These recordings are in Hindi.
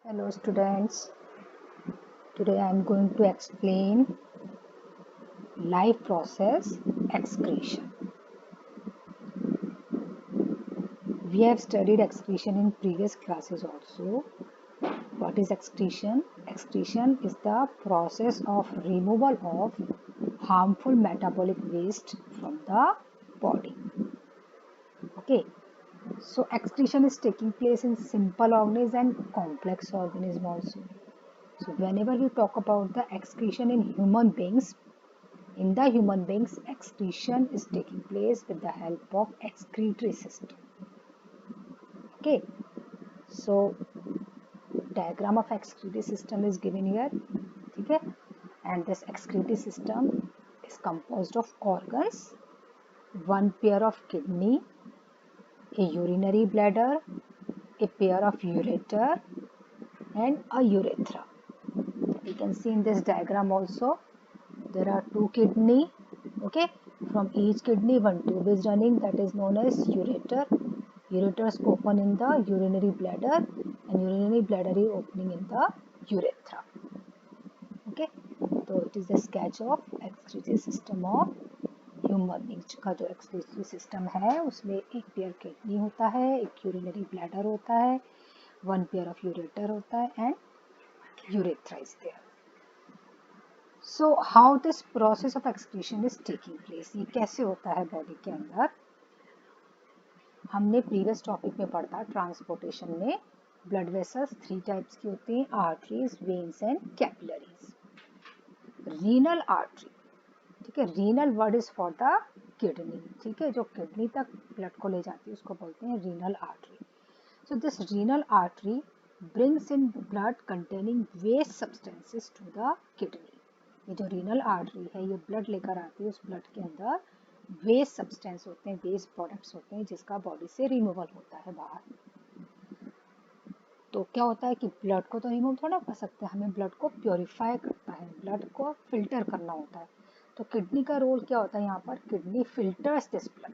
Hello students, today I am going to explain life process excretion. We have studied excretion in previous classes also. What is excretion? Excretion is the process of removal of harmful metabolic waste from the body. Okay, so excretion is taking place in simple organisms and complex organisms also. So whenever we talk about the excretion in human beings, in the human beings, excretion is taking place with the help of excretory system. Okay, so diagram of excretory system is given here. Okay, and this excretory system is composed of organs, one pair of kidney, a urinary bladder, a pair of ureter, and a urethra. We can see in this diagram also there are two kidney. Okay, from each kidney one tube is running, that is known as ureter. Ureters open in the urinary bladder and urinary bladder is opening in the urethra. Okay, so it is the sketch of excretory system of human beings का जो एक्सक्रीटरी सिस्टम है उसमें एक पेयर किडनी होता है, एक यूरिनरी ब्लैडर होता है, वन पेयर ऑफ यूरेटर होता है and urethra is there. So how this process of excretion is taking place, ये कैसे होता है बॉडी के अंदर. हमने प्रीवियस टॉपिक में पढ़ा ट्रांसपोर्टेशन में ब्लड वेसल्स थ्री टाइप्स की होती हैं, arteries, veins and capillaries. Renal artery, ठीक है, renal word is for the kidney, ठीक है, जो किडनी तक ब्लड को ले जाती है उसको बोलते हैं renal artery. So this renal artery brings in blood containing waste substances to the kidney. ये जो रीनल आर्टरी है ये ब्लड लेकर आती है, उस ब्लड के अंदर वेस्ट सब्सटेंस होते हैं, वेस्ट प्रोडक्ट्स होते हैं जिसका बॉडी से रिमूवल होता है बाहर. तो क्या होता है कि ब्लड को तो रिमूव थोड़ा कर सकते हैं, हमें ब्लड को प्योरीफाई करता है, ब्लड को फिल्टर करना होता है. तो किडनी का रोल क्या होता है यहाँ पर, किडनी फिल्टर्स दिस ब्लड.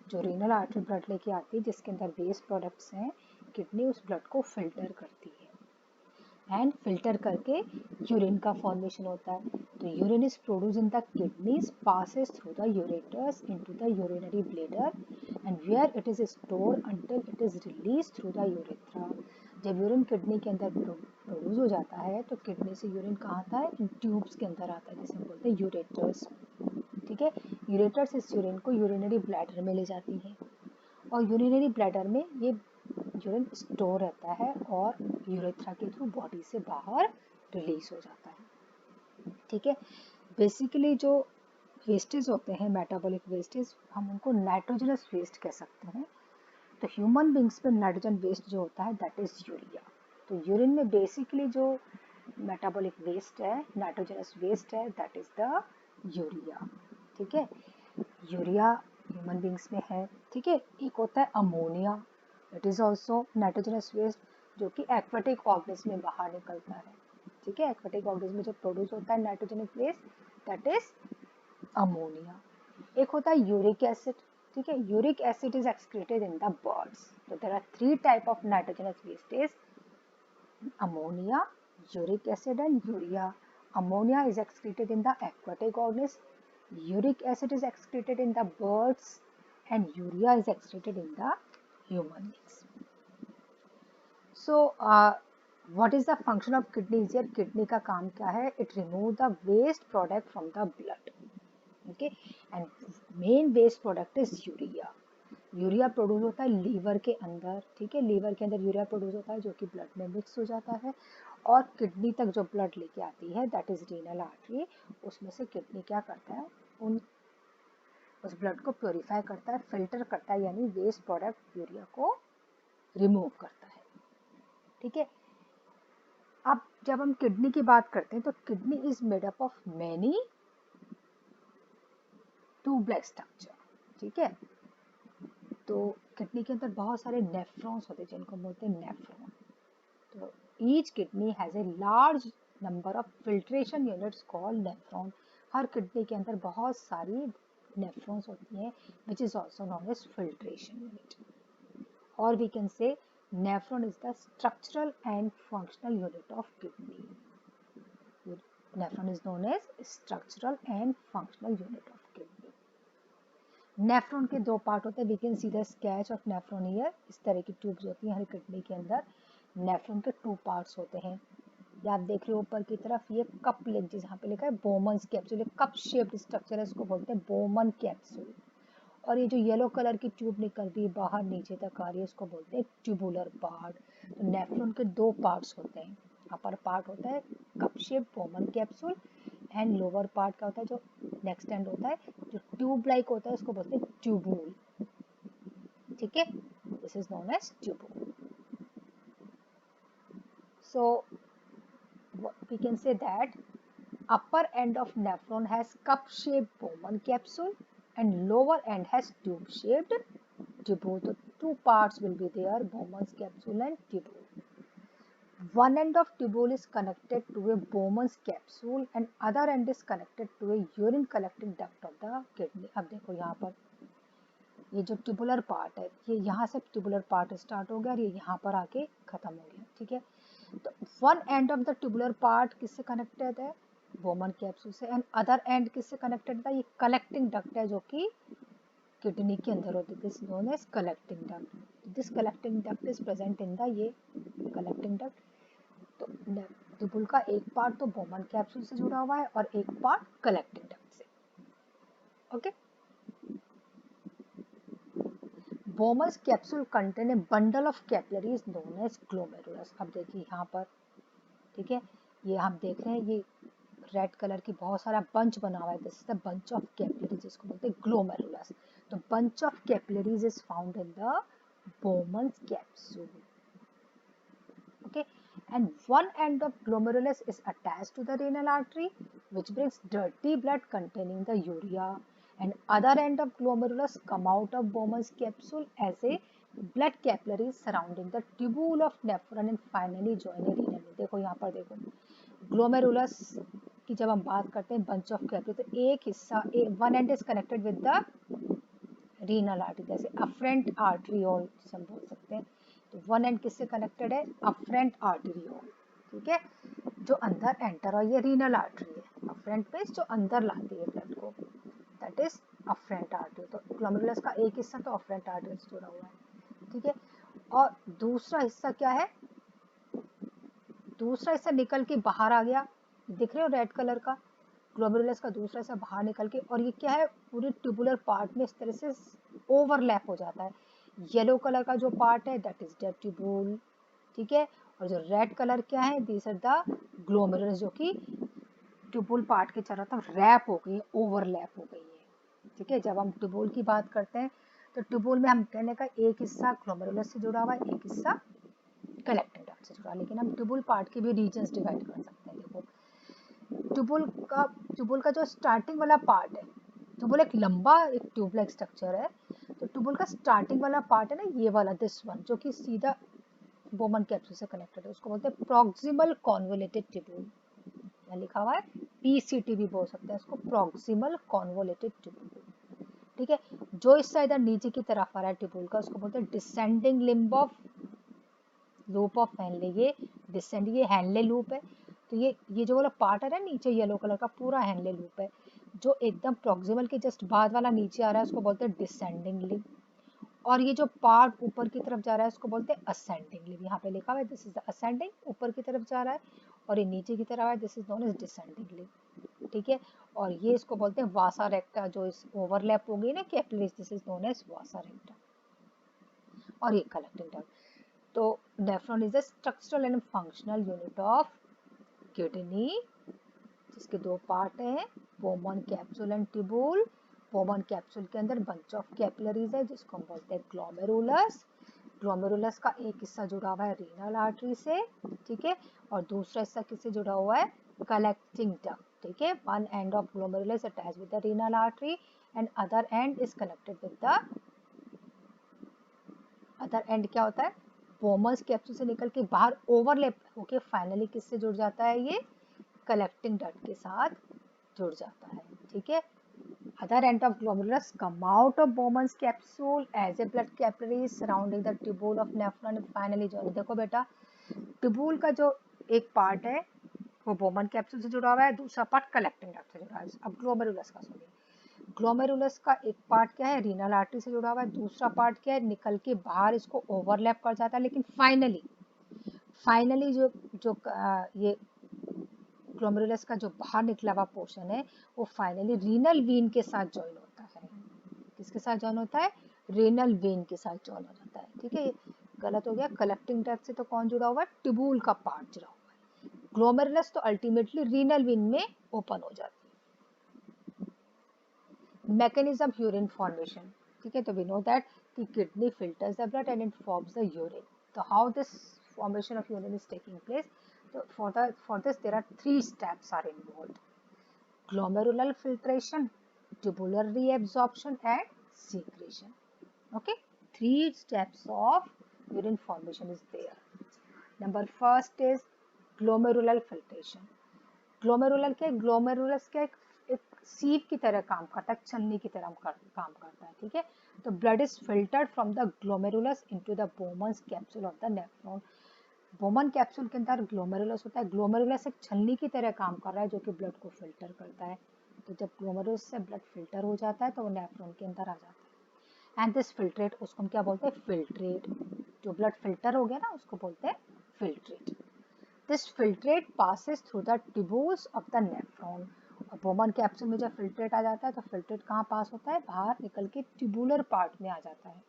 जो रीनल आर्टरी ब्लड लेके आती है जिसके अंदर वेस्ट प्रोडक्ट्स हैं, किडनी उस ब्लड को फिल्टर करती है एंड फिल्टर करके यूरिन का फॉर्मेशन होता है. तो urine is produce in the kidneys, passes through the ureters into the urinary bladder and where it is stored until it is release through the urethra. जब यूरिन किडनी के अंदर प्रोड्यूस हो जाता है तो किडनी से यूरिन कहाँ आता है, इन ट्यूब्स के अंदर आता है जिसे हम बोलते हैं यूरेटर्स. ठीक है, यूरेटर्स इस यूरिन को यूरिनरी ब्लैडर में ले जाती हैं और यूरिनरी ब्लैडर में ये यूरिन स्टोर रहता है और यूरेथ्रा के थ्रू बॉडी से बाहर रिलीज हो जाता है. ठीक है, बेसिकली जो वेस्टेज होते हैं मेटाबॉलिक वेस्टेज, हम उनको नाइट्रोजनस वेस्ट कह सकते हैं. तो ह्यूमन बींग्स में नाइट्रोजन वेस्ट जो होता है दैट इज यूरिया. तो यूरिन में बेसिकली जो मेटाबॉलिक वेस्ट है, नाइट्रोजनस वेस्ट है, दैट इज द यूरिया. ठीक है, यूरिया ह्यूमन बींग्स में है. ठीक है, एक होता है ammonia, it is also nitrogenous waste जो कि एक्वेटिक ऑर्गेनिज्म में बाहर निकलता है. ठीक है, एक्वेटिक ऑर्गेनिज्म में जो प्रोड्यूस होता है nitrogenic waste that is ammonia. एक होता है यूरिक एसिड. ठीक है, uric acid is excreted in the birds. तो there are three type of nitrogenous wastage, ammonia, uric acid and urea. Ammonia is excreted in the aquatic organisms, uric acid is excreted in the birds and urea is excreted in the human beings. So what is the function of kidney here? Kidney का काम क्या है? It remove the waste product from the blood. Okay, and main waste product is urea. Urea produce होता है लीवर के अंदर. ठीक है, लीवर के अंदर यूरिया प्रोड्यूस होता है जो कि ब्लड में मिक्स हो जाता है और किडनी तक जो ब्लड लेके आती है दैट इज रीनल आर्टरी. उसमें से किडनी क्या करता है, उस ब्लड को प्योरीफाई करता है, फिल्टर करता है, यानी वेस्ट प्रोडक्ट यूरिया को रिमूव करता है. ठीक है, अब जब हम किडनी की बात करते हैं तो kidney is made up of many tube like structure. ठीक है, तो किडनी के अंदर बहुत सारे नेफ्रॉन्स होते हैं जिनको बोलते हैं नेफ्रॉन. तो each kidney has a large number of filtration units called nephron. हर किडनी के अंदर बहुत सारी नेफ्रॉन्स होती हैं which is also known as filtration unit. और we can say nephron is the structural and functional unit of kidney. Nephron is known as structural and functional unit of kidney. Nephron के दो पार्ट होते हैं. We can see the sketch of nephron here. इस तरह की ट्यूब्स होती हैं हर किडनी के अंदर. नेफ्रॉन के टू पार्ट्स होते हैं. ये आप देख रहे हो ऊपर की तरफ, ये कप लेग, जहाँ पे लिखा है Bowman's capsule, cup shaped structure है, इसको बोलते हैं बोमन कैप्सूल. और ये जो येलो कलर की ट्यूब निकल रही है बाहर नीचे तक आ रही है, इसको बोलते हैं ट्यूबुलर पार्ट. तो नेफ्रॉन के दो पार्ट्स होते हैं. अपर पार्ट होता है cup shape Boman capsule, and lower part का होता है जो नेक्स्ट एंड होता है जो ट्यूब लाइक होता है, उसको बोलते हैं ट्यूबूल. ठीक है, this is known as tubule. So we can say that upper end of nephron has cup-shaped Bowman capsule and lower end has tube-shaped tubule. So two parts will be there, Bowman's capsule and tubule. One end of tubule is connected to a Bowman's capsule and other end is connected to a urine collecting duct of the kidney. अब देखो यहाँ पर ये जो ट्यूबुलर पार्ट है, ये यहाँ से ट्यूबुलर पार्ट स्टार्ट हो गया और ये यहाँ पर आके खत्म हो गया. ठीक है, तो one end of the tubular part किससे कनेक्टेड है? बोमन कैप्सूल से. एंड अदर एंड किससे कनेक्टेड था? ये कलेक्टिंग डक्ट है जो कि किडनी के अंदर होती है. This known as collecting duct. This collecting duct is present in the ये कलेक्टिंग डक्ट. तो ट्यूबुल का एक पार्ट तो बोमन कैप्सूल से जुड़ा हुआ है और एक पार्ट कलेक्टिंग डक्ट से. Okay, Bowman's capsule contain a bundle of capillaries known as glomerulus. अब देखिए यहाँ पर, ठीक है, ये हम देख रहे हैं ये रेड कलर की बहुत सारा बंच बना हुआ है. This is the bunch of capillaries, जिसको बोलते हैं ग्लोमेरुलस. तो bunch of capillaries is found in the Bowman's capsule. Okay, and one end of glomerulus is attached to the renal artery, which brings dirty blood containing the urea. And other end of glomerulus come out of Bowman's capsule as a blood capillaries surrounding the tubule of nephron and finally join a renal. देखो यहाँ पर देखो ग्लोमेरुलस की जब हम बात करते हैं बंच ऑफ कैपिलरी, तो एक हिस्सा one and is connected with the renal artery, जैसे अफ्रेंट आर्टरियोल हम बोल सकते हैं. तो वन एंड किससे कनेक्टेड है? अफ्रेंट आर्टरियोल. ठीक है, जो अंदर एंटर और ये रीनल आर्टरी है. अफ्रेंट पेस जो अंदर लाती है ब्लड को, दैट इज अफ्रेंट आर्टरी. तो ग्लोमेरुलस का एक हिस्सा तो अफ्रेंट आर्टरी से जुड़ा हुआ है. ठीक है, और दूसरा हिस्सा क्या है? दूसरा हिस्सा निकल के बाहर आ गया, दिख रहे हो रेड कलर का. ग्लोमेरुलस का दूसरा हिस्सा बाहर निकल के, और ये क्या है, पूरे ट्यूबुलर पार्ट में इस तरह से ओवरलैप हो जाता है. येलो कलर का जो पार्ट है दैट इज द ट्यूबुल. ठीक है, और जो रेड कलर क्या है, दीज आर द ग्लोमेरुलस, जो कि ट्यूबुल पार्ट के चारों तरफ रैप हो गई है, ओवरलैप हो गई है. ठीक है, जब हम ट्यूबुल की बात करते हैं तो ट्यूबुल में हम कहने का एक हिस्सा ग्लोमेरुलस से जुड़ा हुआ है, एक हिस्सा कलेक्टिंग डक्ट से जुड़ा. लेकिन हम ट्यूबुल पार्ट के भी रीजन्स डिवाइड कर सकते हैं. देखो ट्यूबुल का जो स्टार्टिंग वाला पार्ट है, ट्यूबुल एक लंबा एक ट्यूब लाइक स्ट्रक्चर है. तो ट्यूबुल का स्टार्टिंग वाला पार्ट है ना, ये वाला, दिस वन, जो कि सीधा बोमन कैप्सूल से कनेक्टेड है, उसको बोलते हैं प्रॉक्सिमल कॉन्वोलेटेड ट्यूबुल. यहाँ लिखा हुआ है पीसीटी भी बोल सकते हैं इसको, प्रॉक्सिमल कॉन्वोलेटेड ट्यूबुल. ठीक है, जो इस साइड नीचे की तरफ आ रहा है ट्यूबुल का, उसको बोलते हैं descending limb of loop of Henle. ये डिसेंड, ये हेनले लूप है. तो ये जो वाला पार्ट है ना नीचे येलो कलर का, पूरा हेनले लूप है. जो एकदम प्रॉक्सिमल के जस्ट बाद वाला नीचे आ रहा है उसको बोलते हैं डिसेंडिंग लिम्ब. और ये जो पार्ट ऊपर की तरफ जा रहा है उसको बोलते हैं असेंडिंग लिम्ब. यहाँ पे लिखा हुआ है दिस इज द असेंडिंग, ऊपर की तरफ जा रहा है, और ये नीचे की तरफ है, this is known as descending limb. ठीक है, और ये इसको बोलते हैं वासा रेक्टा, जो इस ओवरलैप हो गई ना capillaries, this is known as vasa recta. और ये कलेक्टिंग डक्ट. तो nephron is the structural and functional unit of kidney, जिसके दो पार्ट हैं, Bowman capsule and tubule. Bowman capsule के अंदर बंच ऑफ कैपिलरीज है जिसको हम बोलते हैं ग्लोमेरुलस. ग्लोमेरुलस का एक हिस्सा जुड़ा हुआ है रीनल आर्टरी से. ठीक है, और दूसरा हिस्सा किससे जुड़ा हुआ है? Collecting duct. ठीक है, one end of glomerulus attached with the renal artery and other and is connected with the, other and क्या होता है? बोमन्स कैप्सूल से निकल के बाहर ओवरलैप होके फाइनली किससे जुड़ जाता है? ये कलेक्टिंग डक्ट के साथ जुड़ जाता है. ठीक है, other end of glomerulus come out of Bowman's capsule as a blood capillaries surrounding the tubule of nephron and finally join. देखो बेटा, ट्यूबूल का जो एक पार्ट है वो बोमन कैप्सूल से जुड़ा हुआ है, दूसरा पार्ट कलेक्टिंग डक्ट से जुड़ा है. अब ग्लोमेरुलस का सुनिए. ग्लोमेरुलस का एक पार्ट क्या है, रीनल आर्टरी से जुड़ा हुआ है, दूसरा पार्ट क्या है, निकल के बाहर इसको ओवरलैप कर जाता है, लेकिन फाइनली जो जो ये ग्लोमेरुलस का जो बाहर निकला हुआ पोर्शन है वो फाइनली रीनल वेन के साथ ज्वाइन होता है. किसके साथ ज्वाइन होता है, रीनल वेन के साथ ज्वाइन हो जाता है. ठीक है, गलत हो गया, कलेक्टिंग डक्ट से तो कौन जुड़ा हुआ है, ट्यूबूल का पार्ट जुड़ा हुआ है. ग्लोमेरुलस तो अल्टीमेटली रीनल वेन में ओपन हो जाती है. Mechanism urine formation. ठीक है, तो we know that the kidney filters the blood and it forms the urine. So how this formation of urine is taking place? So for this there are 3 steps are involved: glomerular filtration, tubular reabsorption and secretion. Okay, 3 steps of urine formation is there. Number first is glomerular filtration. Glomerular क्या, ग्लोमेरुलस क्या एक सीव की तरह काम करता है, छलनी की तरह काम करता है. ठीक है, तो blood is filtered from the glomerulus into the Bowman's capsule of the nephron. Boman capsule के अंदर ग्लोमेरुलस होता है. ग्लोमेरुलस एक छलनी की तरह काम कर रहा है जो कि ब्लड को फिल्टर करता है. तो जब ग्लोमेरुलस से ब्लड फिल्टर हो जाता है तो वो नेफ्रॉन के अंदर आ जाता है. एंड दिस फिल्ट्रेट, उसको हम क्या बोलते हैं, फिल्ट्रेट. जो ब्लड फिल्टर हो गया ना उसको बोलते हैं filtrate. This filtrate passes through the tubules of the nephron. और बोमन कैप्सूल में जब फिल्ट्रेट आ जाता है तो फिल्ट्रेट कहाँ पास होता है, बाहर निकल के ट्यूबुलर पार्ट में आ जाता है.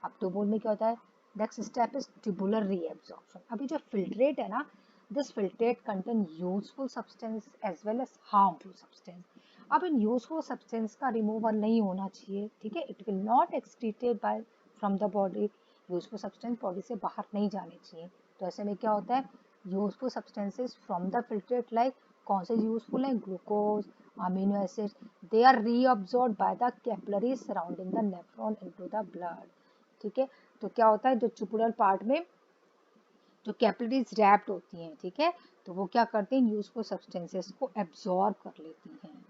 अब ट्यूबुल में क्या होता है, next step is tubular reabsorption. अभी जो फिल्ट्रेट है ना, this filtrate contain useful substance as well as harmful substance. अब इन यूजफुल सब्सटेंस का रिमूवल नहीं होना चाहिए. ठीक है, it will not excreted by from the body. Useful substance body से बाहर नहीं जाने चाहिए. तो ऐसे में क्या होता है, useful substances from the filtrate like, कौन से यूजफुल हैं, glucose, amino acids, they are reabsorbed by the capillaries surrounding the nephron into the blood. ठीक है, तो क्या होता है, जो ट्यूबुलर पार्ट में जो कैपिलरीज रैप्ड होती हैं, ठीक है, तो वो क्या करते हैं, यूजफुल सब्सटेंसेस को एब्जॉर्ब कर लेती हैं.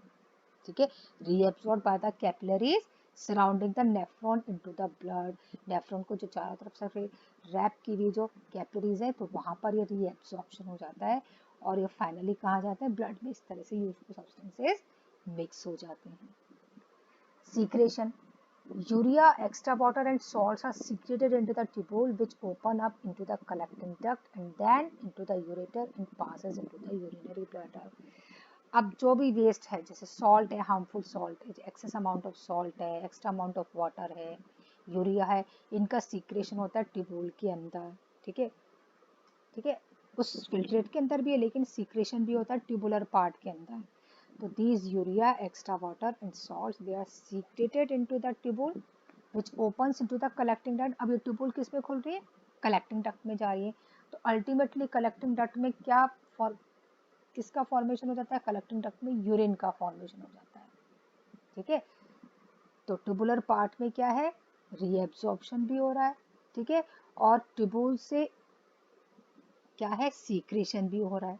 ठीक है, reabsorb bye the capillaries surrounding the nephron into the blood. Nephron को जो चारों तरफ से रैप की हुई जो कैपिलरीज है तो वहां पर ये रीअब्सॉर्प्शन हो जाता है और ये फाइनली कहाँ जाता है, ब्लड में. इस तरह से यूजफुल सब्सटेंसेस मिक्स हो जाते हैं. Secretion. Urea, extra water and salts are secreted into the tubule which open up into the collecting duct and then into the ureter and passes into the urinary bladder. अब जो भी वेस्ट है, जैसे सॉल्ट है, हार्मफुल सॉल्ट है, एक्सेस अमाउंट ऑफ सॉल्ट है, एक्स्ट्रा अमाउंट ऑफ वाटर है, यूरिया है, इनका सीक्रेशन होता है ट्यूबूल के अंदर. ठीक है, ठीक है, उस फिल्ट्रेट के अंदर भी है लेकिन सीक्रेशन भी होता है ट्यूबुलर पार्ट के अंदर. So these urea, extra water and salts, they are secreted into the tubule which opens into the collecting duct. अब ये tubule किस में खुल रही है, collecting duct में जा रही है. तो ultimately collecting duct में क्या किसका फॉर्मेशन हो जाता है, collecting duct में यूरिन का फॉर्मेशन हो जाता है. ठीक है, तो ट्यूबुलर पार्ट में क्या है, रीएब्सॉर्प्शन भी हो रहा है. ठीक है, और ट्यूबुल से क्या है, सीक्रेशन भी हो रहा है.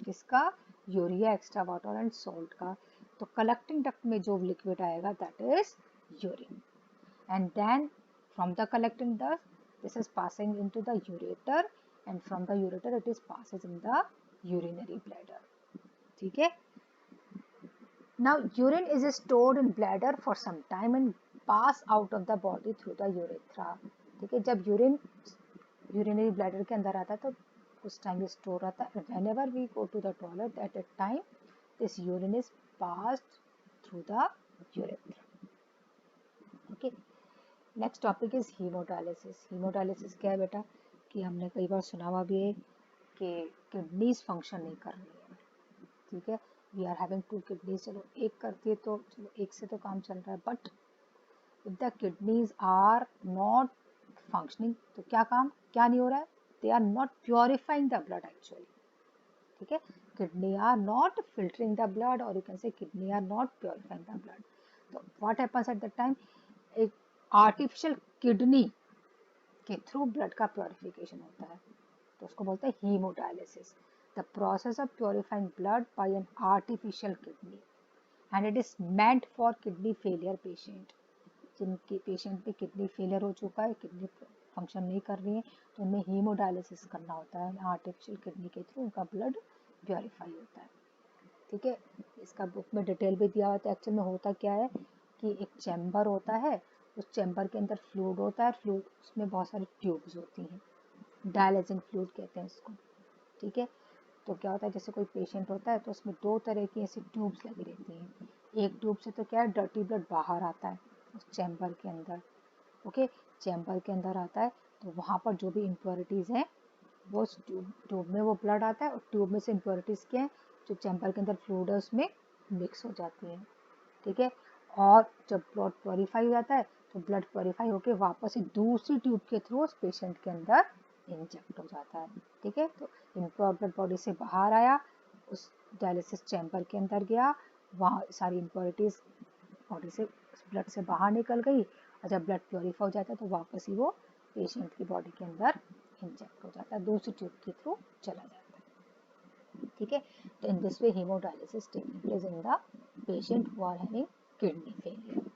किसका, urea, extra water and salt का. तो कलेक्टिंग डक्ट में जो लिक्विड आएगा that is urine. And then from the collecting duct this is passing into the ureter and from the ureter it is passes in the urinary bladder. ठीक है, now urine is stored in bladder for some time and pass out of the body through the urethra. ठीक है, जब यूरिन यूरिनरी ब्लैडर के अंदर आता है तो उस टाइम स्टोर रहता है. whenever we go to the toilet at a time this urine is passed through the urethra. okay, next topic is hemodialysis. hemodialysis क्या है बेटा, कि हमने कई बार सुना हुआ भी है कि किडनीज फंक्शन नहीं कर रही है. ठीक है, वी आर हैविंग 2 किडनीज, चलो एक करती है तो चलो एक से तो काम चल रहा है. But if the kidneys are not functioning तो क्या नहीं हो रहा है, they are not purifying the blood actually. ठीक है, kidney are not filtering the blood or you can say kidney are not purifying the blood. So what happens at that time, एक artificial kidney के थ्रू ब्लड का प्योरिफिकेशन होता है तो उसको बोलते हैं haemodialysis. The process of purifying blood bye an artificial kidney and it is meant for kidney failure patient. जिनके पेशेंट में किडनी फेलियर हो चुका है, किडनी फंक्शन नहीं कर रही है, तो उनमें हीमोडायलिसिस करना होता है, आर्टिफिशियल किडनी के थ्रू उनका ब्लड प्योरीफाई होता है। ठीक है, इसका बुक में डिटेल भी दिया होता है। एक्चुअल में होता क्या है कि एक चैम्बर होता है, उस चैम्बर के अंदर फ्लूइड होता है, फ्लूइड उसमें बहुत सारी ट्यूब्स होती हैं, डायलिसिंग फ्लूइड कहते हैं इसको। ठीक है, तो क्या होता है, जैसे कोई पेशेंट होता है तो उसमें दो तरह की ऐसी ट्यूब्स लगी रहती हैं। एक ट्यूब से तो क्या है, डर्टी ब्लड बाहर आता है उस चैम्बर के अंदर। ओके, चैम्बर के अंदर आता है तो वहाँ पर जो भी इम्प्योरिटीज़ हैं वो उस ट्यूब में वो ब्लड आता है, और ट्यूब में से इम्प्योरिटीज़ क्या है, जो चैम्बर के अंदर फ्लूइड है उसमें मिक्स हो जाती हैं। ठीक है, और जब ब्लड प्योरीफाई हो जाता है तो ब्लड प्योरीफाई होकर वापस से दूसरी ट्यूब के थ्रू उस पेशेंट के अंदर इंजेक्ट हो जाता है। ठीक है, तो इम्प्योर ब्लड बॉडी से बाहर आया, उस डायलिसिस चैम्बर के अंदर गया, वहाँ सारी इम्प्योरिटीज बॉडी से ब्लड से बाहर निकल गई, और जब ब्लड प्योरीफाई हो जाता है तो वापस ही वो पेशेंट की बॉडी के अंदर इंजेक्ट हो जाता है, दूसरी ट्यूब के थ्रू चला जाता है। ठीक है, तो in this way haemodialysis taking place in the patient who are having kidney failure.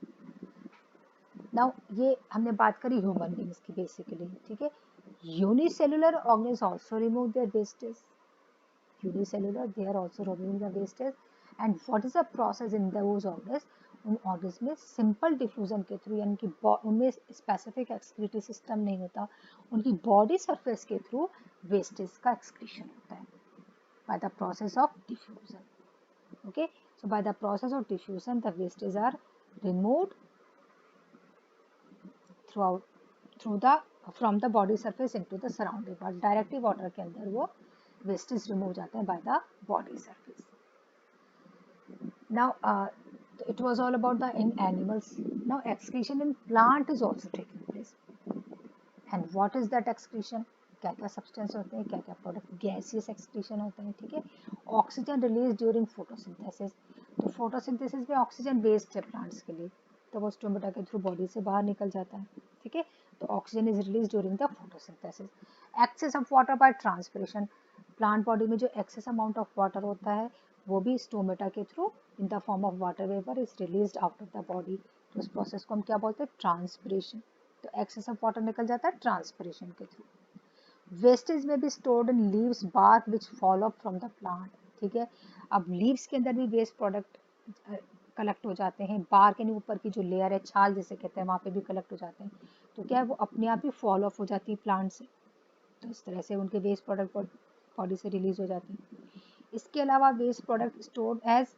Now ये हमने बात करी ह्यूमन बींग्स की बेसिकली। ठीक है, unicellular organisms also remove their wastage. Unicellular they are also removing the wastage. And what is the process in those organisms? उन ऑर्गेनिज में सिंपल डिफ्यूजन के थ्रू, यानी कि उनमें स्पेसिफिक एक्सक्रीटरी सिस्टम नहीं होता, उनकी बॉडी सरफेस के थ्रू वेस्टेज का एक्सक्रीशन होता है by the process of diffusion. Okay, so by the process of diffusion the wastes are removed through the from the body surface into the surrounding world. Directly water के अंदर वो wastes remove जाते हैं by the body surface. Now it was all about the in animals. Now excretion in plant is also taking place. And what is that excretion? क्या क्या सब्सटेंस होते हैं, क्या क्या प्रोडक्ट, गैसियस एक्सक्रीशन होते हैं। ठीक है, ऑक्सीजन रिलीज ड्यूरिंग फोटोसिंथेसिस। तो फोटोसिंथेसिस में ऑक्सीजन वेस्ट है प्लांट्स के लिए, तो वो स्टोमेटा के थ्रू बॉडी से बाहर निकल जाता है। ठीक है, तो oxygen is release during the photosynthesis. Excess of water by transpiration. Plant body में जो एक्सेस अमाउंट ऑफ वाटर होता है वो भी स्टोमेटा के through in the form of water vapour is release out of the body. तो उस प्रोसेस को हम क्या बोलते हैं, ट्रांसपिरेशन। तो एक्सेस ऑफ वाटर निकल जाता है ट्रांसपिरेशन के थ्रू। वेस्टेज में भी stored in leaves bark which fall off from the plant. ठीक है, अब लीव्स के अंदर भी वेस्ट प्रोडक्ट कलेक्ट हो जाते हैं, बार्क यानी ऊपर की जो लेयर है, छाल जिसे कहते हैं, वहाँ पे भी कलेक्ट हो जाते हैं। तो क्या है, वो अपने आप ही फॉल ऑफ हो जाती है प्लांट से, तो इस तरह से उनके वेस्ट प्रोडक्ट बॉडी से रिलीज हो जाते हैं। इसके अलावा waste product stored as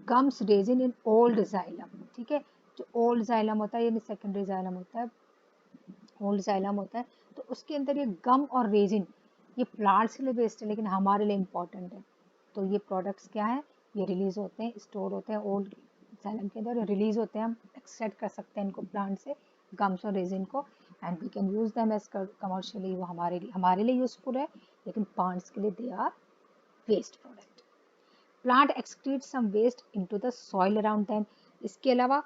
gums resin in old xylem. ठीक है, जो ओल्ड जाइलम होता है यानी सेकेंडरी जाइलम होता है, ओल्ड जाइलम होता है, तो उसके अंदर ये गम और रेजिन, ये प्लांट्स के लिए बेस्ट है लेकिन हमारे लिए इम्पॉर्टेंट है। तो ये प्रोडक्ट्स क्या है, ये रिलीज होते हैं, स्टोर होते हैं ओल्ड जाइलम के अंदर, रिलीज होते हैं, हम एक्सट्रैक्ट कर सकते हैं इनको प्लांट से, गम्स और रेजिन को, and we can use them as commercially. वो हमारे लिए यूजफुल है, लेकिन प्लांट्स के लिए they are waste product. Plant excrete some waste into the soil around them. इसके अलावा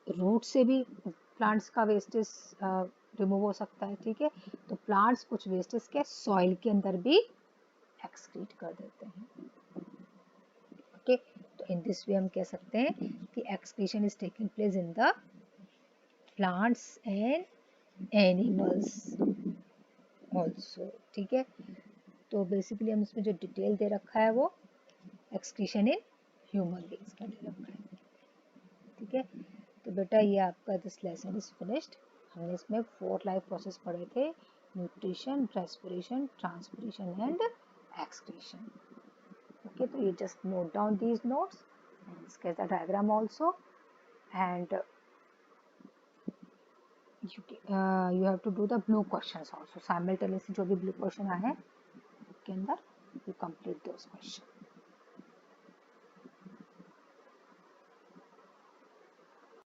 रूट से भी प्लांट्स का वेस्टेज रिमूव हो सकता है। ठीक है, तो प्लांट्स कुछ वेस्टेज के सॉइल के अंदर भी एक्सक्रीट कर देते हैं। ओके, तो इन दिस वे हम कह सकते हैं कि excretion is taking place in the plants and animals also. ठीक है, तो बेसिकली हम इसमें जो डिटेल दे रखा है वो एक्सक्रीशन इन ह्यूमन बींग्स का दे रखा है। ठीक है, तो बेटा ये आपका दिस लेसन इज फिनिश्ड। हमने इसमें 4 लाइफ प्रोसेस पढ़े थे, nutrition, respiration, transpiration and excretion. Okay, तो you just note down these notes and sketch the diagram also, and you have to do the blue questions also simultaneously। जो भी blue question आए हैं के अंदर you complete those questions।